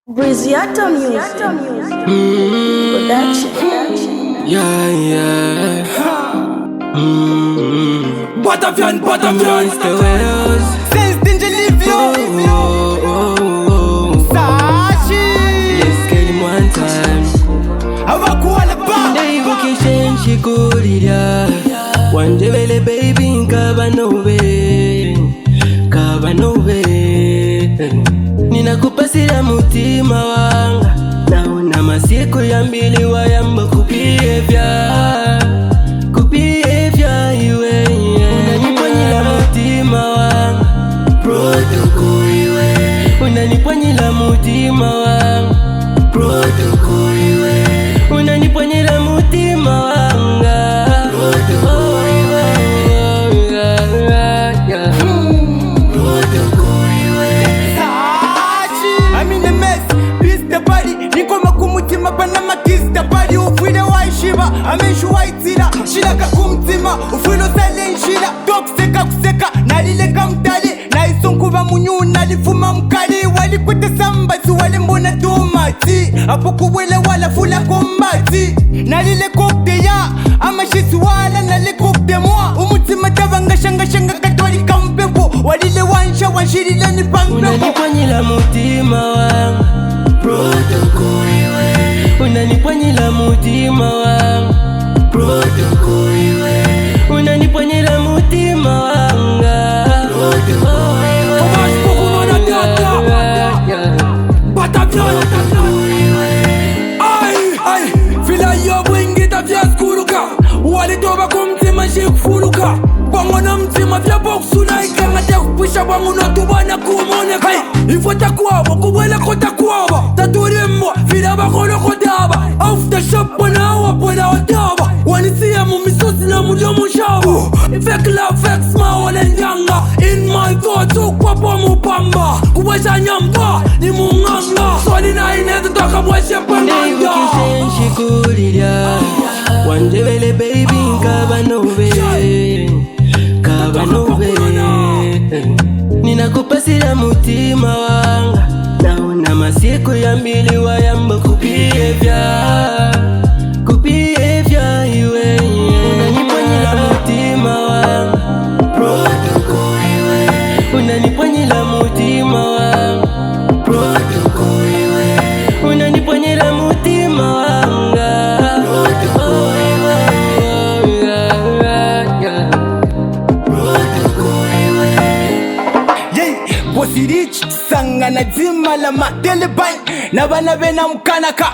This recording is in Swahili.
Briziato Music Production. Yeah. Batavian Monster Wales. Since Danger leave you Sashi Let's get him one time. Awakuala ba They vacation shikurira Wanjevele baby nkaba nobe Ninakupasira mutima wanga Naona masiku ya mbili wayamba kupievya iwe Unanipanyila mutima wanga Protoko iwe Unanipanyila mutima wanga Protoko iwe Unanipanyila mutima wanga Protoko iwe Protoko iwe Sashi I'm in the mess Peace the body Nikoma kumutima Panama kiss the body Ufwine waishiba Ameshu waitira Shilaka kumtima Ufwino sale nshila Tokseka kuseka Nalileka mtali Naisunkuva munyu Nalifuma mkali Walikwete sambazi Walimbona tomati Apo kuwele wala fula kombati Nalile kokte ya Amashisi wala Nalile kokte mwa Umutima tabanga shanga Katwali kampepo Walile wansha Wanshirile ni pangpepo Unanipanyila mutima wanga Protoko iwe Unanipanyila mutima wanga Protoko iwe Unanipanyila mutima wanga Protoko iwe Ay, fila yobu ingita vya skuluka Walitoba kumtima shikufuluka Bongo na mtima vya boksuna Ikangate kupusha bongo na tubana kumoneka Ifota kuwaba, kubwele kota kuwaba Taturimwa, fila bakolo kodaba Aftershop wana wapwela wataba Wanisia mumisosi na mulio mushaba Fake love, fake smile, wale nyanga In my thoughts, ukwapo mupamba Kubwesha nyamba, ni munganga Swali na inezu toka bweshe panganga Ndeivukishen shikurira Wanjevele baby nkaba nobe Ninakupasira mutima wanga Naona masiku ya mbili wayamba kupievya iwe Unanipanyila mutima wanga Protoko iwe Unanipanyila mutima wanga Protoko iwe Unanipanyila mutima wanga Protoko iwe Protoko iwe Bosi rich sanga na zima la matele bang Na bana bena mkanaka